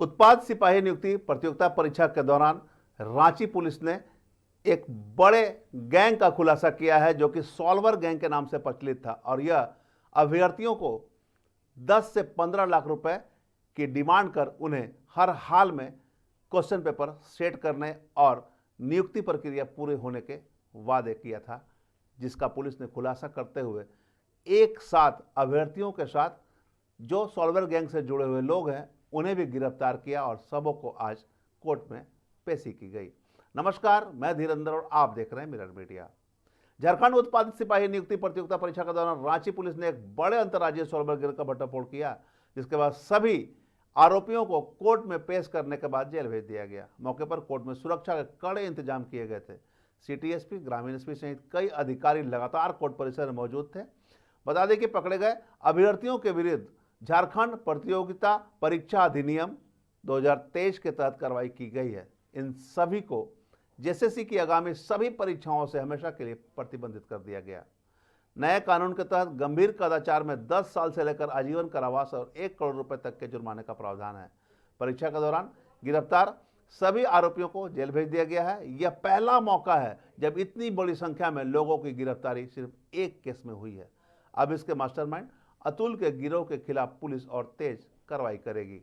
उत्पाद सिपाही नियुक्ति प्रतियोगिता परीक्षा के दौरान रांची पुलिस ने एक बड़े गैंग का खुलासा किया है जो कि सॉल्वर गैंग के नाम से प्रचलित था और यह अभ्यर्थियों को 10 से 15 लाख रुपए की डिमांड कर उन्हें हर हाल में क्वेश्चन पेपर सेट करने और नियुक्ति प्रक्रिया पूरे होने के वादे किया था, जिसका पुलिस ने खुलासा करते हुए एक साथ अभ्यर्थियों के साथ जो सॉल्वर गैंग से जुड़े हुए लोग हैं उन्हें भी गिरफ्तार किया और सबों को आज कोर्ट में पेशी की गई। नमस्कार, मैं धीरेंद्र और आप देख रहे हैं मिरर मीडिया। झारखंड उत्पादित सिपाही नियुक्ति प्रतियोगिता परीक्षा के दौरान रांची पुलिस ने एक बड़े अंतर्राज्यीय सॉल्वर गैंग का भंडाफोड़ किया, जिसके बाद सभी आरोपियों को कोर्ट में पेश करने के बाद जेल भेज दिया गया। मौके पर कोर्ट में सुरक्षा के कड़े इंतजाम किए गए थे। सिटी एसपी, ग्रामीण एसपी सहित कई अधिकारी लगातार कोर्ट परिसर में मौजूद थे। बता दें कि पकड़े गए अभ्यर्थियों के विरुद्ध झारखंड प्रतियोगिता परीक्षा अधिनियम 2023 के तहत कार्रवाई की गई है। इन सभी को जेएसएससी की आगामी सभी परीक्षाओं से हमेशा के लिए प्रतिबंधित कर दिया गया। नए कानून के तहत गंभीर कदाचार में 10 साल से लेकर आजीवन कारावास और 1 करोड़ रुपए तक के जुर्माने का प्रावधान है। परीक्षा के दौरान गिरफ्तार सभी आरोपियों को जेल भेज दिया गया है। यह पहला मौका है जब इतनी बड़ी संख्या में लोगों की गिरफ्तारी सिर्फ एक केस में हुई है। अब इसके मास्टरमाइंड अतुल के गिरोह के खिलाफ पुलिस और तेज कार्रवाई करेगी।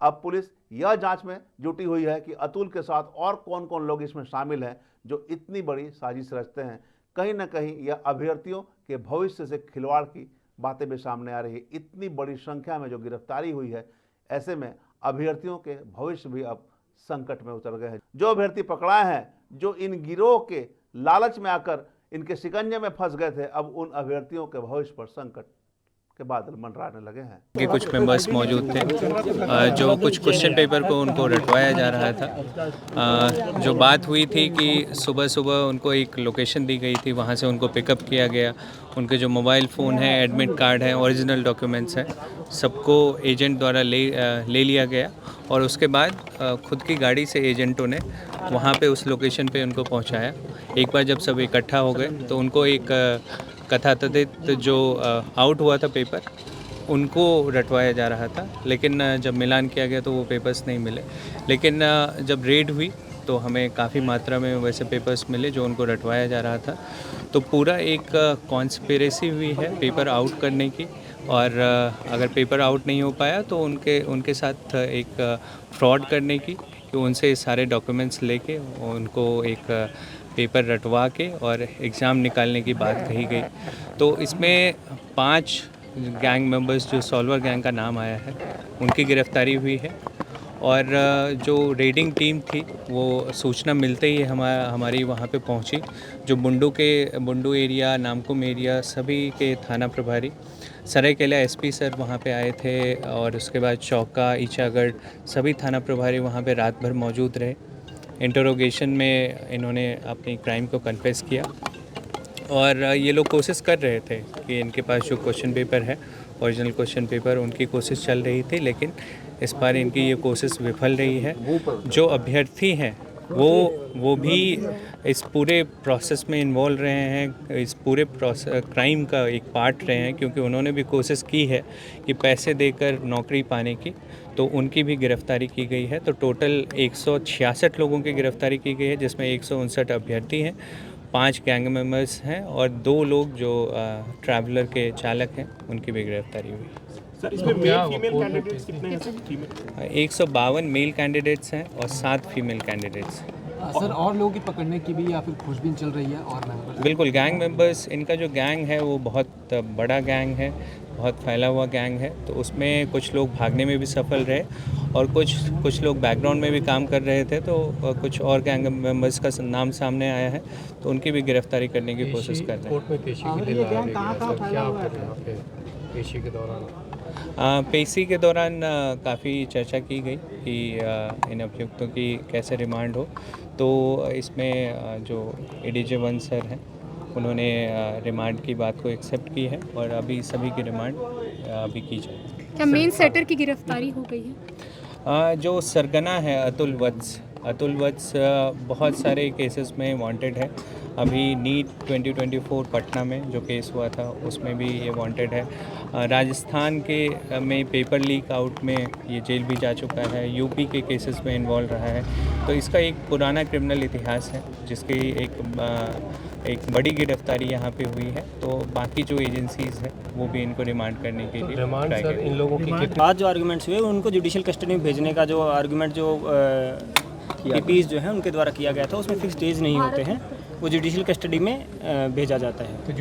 अब पुलिस यह जांच में जुटी हुई है कि अतुल के साथ और कौन कौन लोग इसमें शामिल हैं जो इतनी बड़ी साजिश रचते हैं। कहीं ना कहीं यह अभ्यर्थियों के भविष्य से खिलवाड़ की बातें भी सामने आ रही है। इतनी बड़ी संख्या में जो गिरफ्तारी हुई है, ऐसे में अभ्यर्थियों के भविष्य भी अब संकट में उतर गए हैं। जो अभ्यर्थी पकड़ाए हैं, जो इन गिरोह के लालच में आकर इनके शिकंजे में फंस गए थे, अब उन अभ्यर्थियों के भविष्य पर संकट के बादल मंडराने लगे हैं। के कुछ मेंबर्स मौजूद थे जो कुछ क्वेश्चन पेपर को उनको रटवाया जा रहा था। जो बात हुई थी कि सुबह सुबह उनको एक लोकेशन दी गई थी, वहाँ से उनको पिकअप किया गया। उनके जो मोबाइल फ़ोन है, एडमिट कार्ड है, ओरिजिनल डॉक्यूमेंट्स हैं, सबको एजेंट द्वारा ले लिया गया और उसके बाद खुद की गाड़ी से एजेंटों ने वहाँ पे उस लोकेशन पे उनको पहुँचाया। एक बार जब सब इकट्ठा हो गए तो उनको एक कथाकथित जो आउट हुआ था पेपर, उनको रटवाया जा रहा था, लेकिन जब मिलान किया गया तो वो पेपर्स नहीं मिले। लेकिन जब रेड हुई तो हमें काफ़ी मात्रा में वैसे पेपर्स मिले जो उनको रटवाया जा रहा था। तो पूरा एक कॉन्स्पिरेसी हुई है पेपर आउट करने की, और अगर पेपर आउट नहीं हो पाया तो उनके साथ एक फ्रॉड करने की, कि उनसे सारे डॉक्यूमेंट्स लेके उनको एक पेपर रटवा के और एग्ज़ाम निकालने की बात कही गई। तो इसमें 5 गैंग मेंबर्स जो सॉल्वर गैंग का नाम आया है, उनकी गिरफ्तारी हुई है। और जो रेडिंग टीम थी वो सूचना मिलते ही हमारी वहाँ पे पहुँची। जो बुंडू एरिया, नामकुम एरिया, सभी के थाना प्रभारी, सरायकेला एसपी सर वहाँ पे आए थे, और उसके बाद चौका, ईचागढ़, सभी थाना प्रभारी वहाँ पे रात भर मौजूद रहे। इंटरोगेशन में इन्होंने अपनी क्राइम को कन्फेस किया और ये लोग कोशिश कर रहे थे कि इनके पास जो क्वेश्चन पेपर है, ओरिजिनल क्वेश्चन पेपर, उनकी कोशिश चल रही थी, लेकिन इस बार इनकी ये कोशिश विफल रही है। जो अभ्यर्थी हैं वो भी इस पूरे प्रोसेस में इन्वॉल्व रहे हैं, इस पूरे क्राइम का एक पार्ट रहे हैं, क्योंकि उन्होंने भी कोशिश की है कि पैसे देकर नौकरी पाने की, तो उनकी भी गिरफ्तारी की गई है। तो टोटल 166 लोगों की गिरफ्तारी की गई है, जिसमें 159 अभ्यर्थी हैं, 5 गैंग मेंबर्स हैं और 2 लोग जो ट्रैवलर के चालक हैं, उनकी भी गिरफ्तारी हुई है। सर, इसमें मेल फीमेल कैंडिडेट्स कितने हैं सर? 152 मेल कैंडिडेट्स हैं और 7 फीमेल कैंडिडेट्स हैं। सर, और लोगों की पकड़ने की भी या फिर खोजबीन चल रही है? और मेंबर्स? बिल्कुल, गैंग मेंबर्स, इनका जो गैंग है वो बहुत बड़ा गैंग है, बहुत फैला हुआ गैंग है। तो उसमें कुछ लोग भागने में भी सफल रहे और कुछ लोग बैकग्राउंड में भी काम कर रहे थे। तो कुछ और गैंग मेंबर्स का नाम सामने आया है, तो उनकी भी गिरफ्तारी करने की कोशिश कर रहे हैं। कोर्ट में पेशी के लिए लाया गया सर, क्या आप कर रहे हैं यहाँ पे पेशी के दौरान? पेशी के दौरान काफ़ी चर्चा की गई कि इन अभियुक्तों की कैसे रिमांड हो। तो इसमें जो एडीजे 1 सर हैं, उन्होंने रिमांड की बात को एक्सेप्ट की है और अभी सभी की रिमांड अभी की जाए। क्या मेन सेटर की गिरफ्तारी हो गई है? जो सरगना है अतुल वत्स बहुत सारे केसेस में वांटेड है। अभी नीट 2024 पटना में जो केस हुआ था उसमें भी ये वांटेड है। राजस्थान के में पेपर लीक आउट में ये जेल भी जा चुका है, यूपी के केसेस में इन्वॉल्व रहा है। तो इसका एक पुराना क्रिमिनल इतिहास है जिसकी एक बड़ी गिरफ्तारी यहाँ पे हुई है। तो बाकी जो एजेंसीज़ है वो भी इनको रिमांड करने के लिए ट्राई करें। इन लोगों की आज जो आर्गूमेंट्स हुए उनको जुडिशियल कस्टडी में भेजने का जो आर्गूमेंट जो पीपीज जो हैं उनके द्वारा किया गया था, उसमें फिक्स डेज नहीं होते हैं, वो जुडिशियल कस्टडी में भेजा जाता है। तो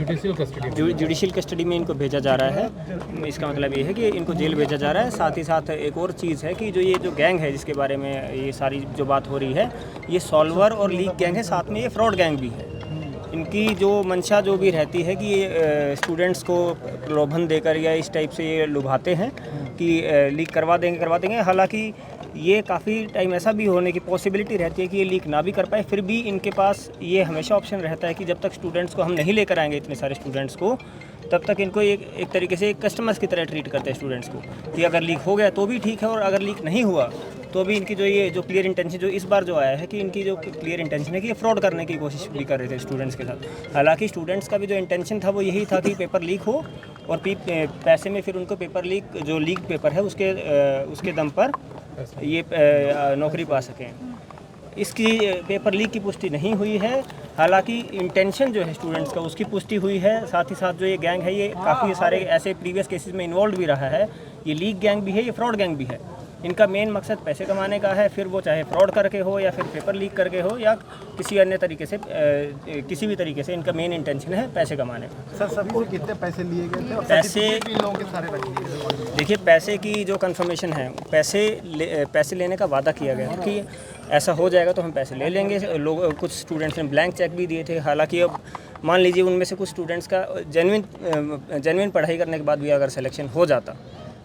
जुडिशियल कस्टडी में इनको भेजा जा रहा है। इसका मतलब ये है कि इनको जेल भेजा जा रहा है। साथ ही साथ एक और चीज़ है कि ये जो गैंग है जिसके बारे में ये सारी जो बात हो रही है, ये सॉल्वर और लीक गैंग है, साथ में ये फ्रॉड गैंग भी है। इनकी जो मंशा जो भी रहती है कि ये स्टूडेंट्स को प्रलोभन देकर या इस टाइप से ये लुभाते हैं कि लीक करवा देंगे। हालांकि ये काफ़ी टाइम ऐसा भी होने की पॉसिबिलिटी रहती है कि ये लीक ना भी कर पाए, फिर भी इनके पास ये हमेशा ऑप्शन रहता है कि जब तक स्टूडेंट्स को हम नहीं लेकर आएंगे, इतने सारे स्टूडेंट्स को, तब तक इनको एक तरीके से कस्टमर्स की तरह ट्रीट करते हैं स्टूडेंट्स को, कि अगर लीक हो गया तो भी ठीक है और अगर लीक नहीं हुआ तो भी इनकी जो क्लियर इंटेंशन जो इस बार जो आया है कि इनकी जो क्लियर इंटेंशन है कि ये फ्रॉड करने की कोशिश भी कर रहे थे स्टूडेंट्स के साथ। हालांकि स्टूडेंट्स का भी जो इंटेंशन था वो यही था कि पेपर लीक हो और पैसे में फिर उनको पेपर लीक जो लीक पेपर है उसके दम पर ये नौकरी पा सकें। इसकी पेपर लीक की पुष्टि नहीं हुई है। हालांकि इंटेंशन जो है स्टूडेंट्स का उसकी पुष्टि हुई है। साथ ही साथ जो ये गैंग है ये काफ़ी सारे ऐसे प्रीवियस केसेस में इन्वॉल्व भी रहा है। ये लीक गैंग भी है, ये फ्रॉड गैंग भी है। इनका मेन मकसद पैसे कमाने का है, फिर वो चाहे फ्रॉड करके हो या फिर पेपर लीक करके हो या किसी अन्य तरीके से किसी भी तरीके से इनका मेन इंटेंशन है पैसे कमाने का। सर सभी से कितने पैसे लिए गए थे और पैसे इन लोगों के सारे रख लिए? देखिए, पैसे की जो कंफर्मेशन है, पैसे लेने का वादा किया गया है कि ऐसा हो जाएगा तो हम पैसे ले लेंगे। कुछ स्टूडेंट्स ने ब्लैंक चेक भी दिए थे। हालांकि अब मान लीजिए उनमें से कुछ स्टूडेंट्स का जेन्युइन पढ़ाई करने के बाद भी अगर सिलेक्शन हो जाता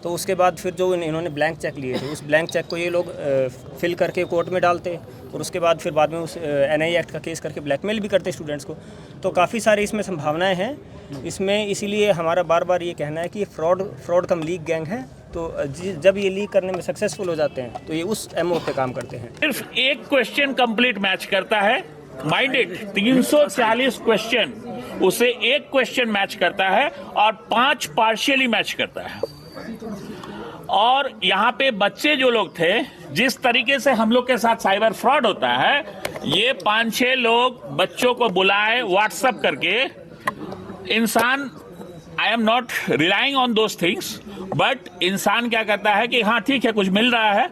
तो उसके बाद फिर जो इन्होंने ब्लैंक चेक लिए थे उस ब्लैंक चेक को ये लोग फिल करके कोर्ट में डालते और उसके बाद फिर में उस NIA एक्ट का केस करके ब्लैकमेल भी करते स्टूडेंट्स को। तो काफ़ी सारी इसमें संभावनाएं हैं इसमें, इसीलिए हमारा बार बार ये कहना है कि फ्रॉड कम लीक गैंग है। तो जब ये लीक करने में सक्सेसफुल हो जाते हैं तो ये उस MO पे काम करते हैं। सिर्फ एक क्वेश्चन कंप्लीट मैच करता है, माइंडेड 340 क्वेश्चन, उसे एक क्वेश्चन मैच करता है और 5 पार्शियली मैच करता है। और यहाँ पे बच्चे जो लोग थे, जिस तरीके से हम लोग के साथ साइबर फ्रॉड होता है, ये 5-6 लोग बच्चों को बुलाए व्हाट्सएप करके। इंसान, I am not relying on those things, but इंसान क्या करता है कि हाँ ठीक है कुछ मिल रहा है,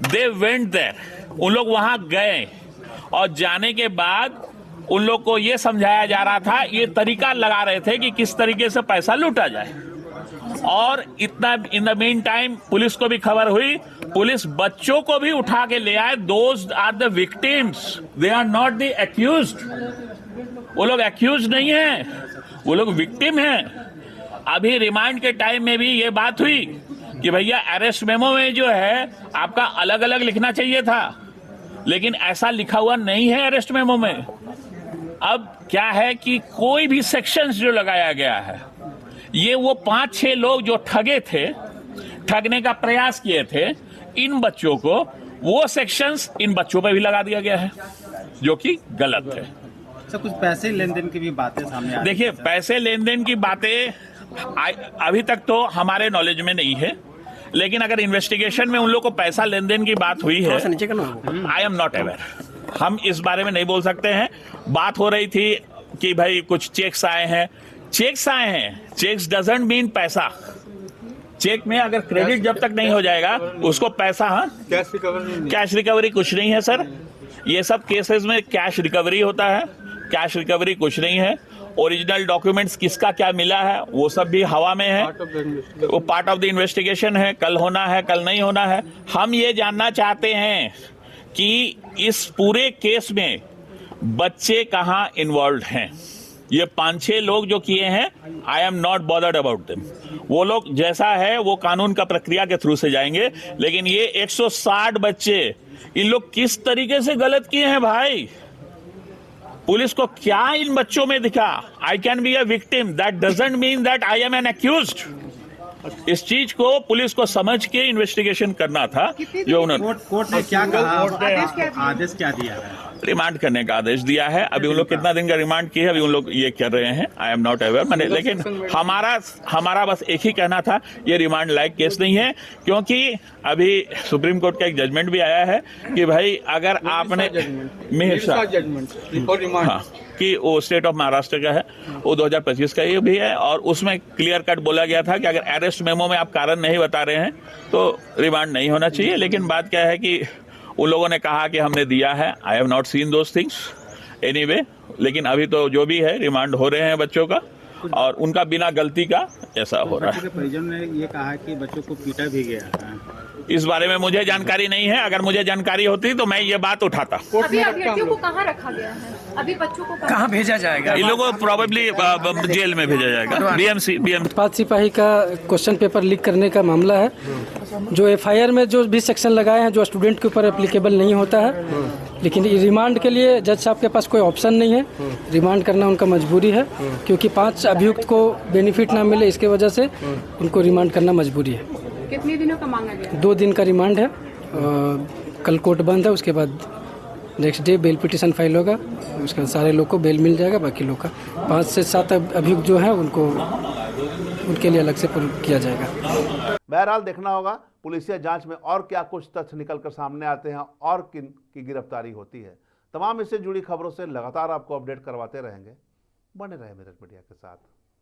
दे वेंट देयर, उन लोग वहां गए और जाने के बाद उन लोग को ये समझाया जा रहा था, ये तरीका लगा रहे थे कि किस तरीके से पैसा लूटा जाए। और इतना in the mean time police को भी खबर हुई, पुलिस बच्चों को भी उठा के ले आए। Those are the victims, they are not the accused. वो लोग एक्यूज नहीं है, वो लोग विक्टिम हैं। अभी रिमांड के टाइम में भी ये बात हुई कि भैया अरेस्ट मेमो में जो है आपका अलग अलग लिखना चाहिए था, लेकिन ऐसा लिखा हुआ नहीं है अरेस्ट मेमो में। अब क्या है कि कोई भी सेक्शंस जो लगाया गया है, ये वो 5-6 लोग जो ठगने का प्रयास किए थे इन बच्चों को, वो सेक्शंस इन बच्चों पे भी लगा दिया गया है, जो कि गलत है। सर कुछ पैसे लेन देन की भी बातें सामने आ रही हैं। देखिए, पैसे लेन देन की बातें अभी तक तो हमारे नॉलेज में नहीं है, लेकिन अगर इन्वेस्टिगेशन में उन लोग को पैसा लेन देन की बात हुई है, आई एम नॉट अवेयर। हम इस बारे में नहीं बोल सकते हैं। बात हो रही थी कि भाई कुछ चेक्स आए हैं, चेक्स डजंट मीन पैसा। चेक में अगर क्रेडिट जब तक नहीं हो जाएगा उसको पैसा, हाँ कैश रिकवरी कुछ नहीं है सर। ये सब केसेस में कैश रिकवरी होता है, कैश रिकवरी कुछ नहीं है। ओरिजिनल डॉक्यूमेंट्स किसका क्या मिला है वो सब भी हवा में है, वो पार्ट ऑफ द इन्वेस्टिगेशन है। कल होना है, कल नहीं होना है। हम ये जानना चाहते हैं कि इस पूरे केस में बच्चे कहाँ इन्वॉल्व हैं। ये 5-6 लोग जो किए हैं, I am not bothered about them. वो लोग जैसा है वो कानून का प्रक्रिया के थ्रू से जाएंगे, लेकिन ये 160 बच्चे, इन लोग किस तरीके से गलत किए हैं भाई। पुलिस को क्या इन बच्चों में दिखा? I can be a victim, that doesn't mean that I am N accused. इस चीज को पुलिस को समझ के इन्वेस्टिगेशन करना था जो उन्होंने कोर्ट ने क्या कहा, आदेश क्या दिया है? रिमांड करने का आदेश दिया है। अभी उन लोग कितना दिन का रिमांड किया है अभी उन लोग ये कर रहे हैं, आई एम नॉट अवेयर मैंने, लेकिन हमारा बस एक ही कहना था ये रिमांड लायक केस नहीं है, क्योंकि अभी सुप्रीम कोर्ट का एक जजमेंट भी आया है कि भाई अगर आपने हाँ कि वो स्टेट ऑफ महाराष्ट्र का है, वो 2025 का ये भी है, और उसमें क्लियर कट बोला गया था कि अगर अरेस्ट मेमो में आप कारण नहीं बता रहे हैं तो रिमांड नहीं होना चाहिए। लेकिन बात क्या है कि उन लोगों ने कहा कि हमने दिया है, I have not seen those things anyway, लेकिन अभी तो जो भी है रिमांड हो रहे हैं बच्चों का, और उनका बिना गलती का ऐसा हो रहा है। परिजन ने ये कहा कि बच्चों को पीटा भी गया है। इस बारे में मुझे जानकारी नहीं है, अगर मुझे जानकारी होती तो मैं ये बात उठाता। अभी अभ्यर्थियों को कहाँ रखा गया है? अभी बच्चों को कहाँ भेजा जाएगा? इन लोगों को प्रोबेबली जेल में भेजा जाएगा, बीएमसी। उत्पाद सिपाही का क्वेश्चन पेपर लीक करने का मामला है। जो एफआईआर में जो भी सेक्शन लगाए हैं जो स्टूडेंट के ऊपर एप्लीकेबल नहीं होता है, लेकिन रिमांड के लिए जज साहब के पास कोई ऑप्शन नहीं है, रिमांड करना उनका मजबूरी है, क्योंकि 5 अभियुक्त को बेनिफिट ना मिले इसके वजह से उनको रिमांड करना मजबूरी है। कितने दिनों का मांगा गया? 2 दिन का रिमांड है, कल कोर्ट बंद है, उसके बाद next day bail petition file होगा, उसके बाद सारे लोग को बेल मिल जाएगा, बाकी लोग का 5 से 7 अभियुक्त जो है उनके लिए अलग से किया जाएगा। बहरहाल देखना होगा पुलिसिया जांच में और क्या कुछ तथ्य निकलकर सामने आते हैं और किन की गिरफ्तारी होती है। तमाम इससे जुड़ी खबरों से लगातार आपको अपडेट करवाते रहेंगे, बने रहे मिरर मीडिया के साथ।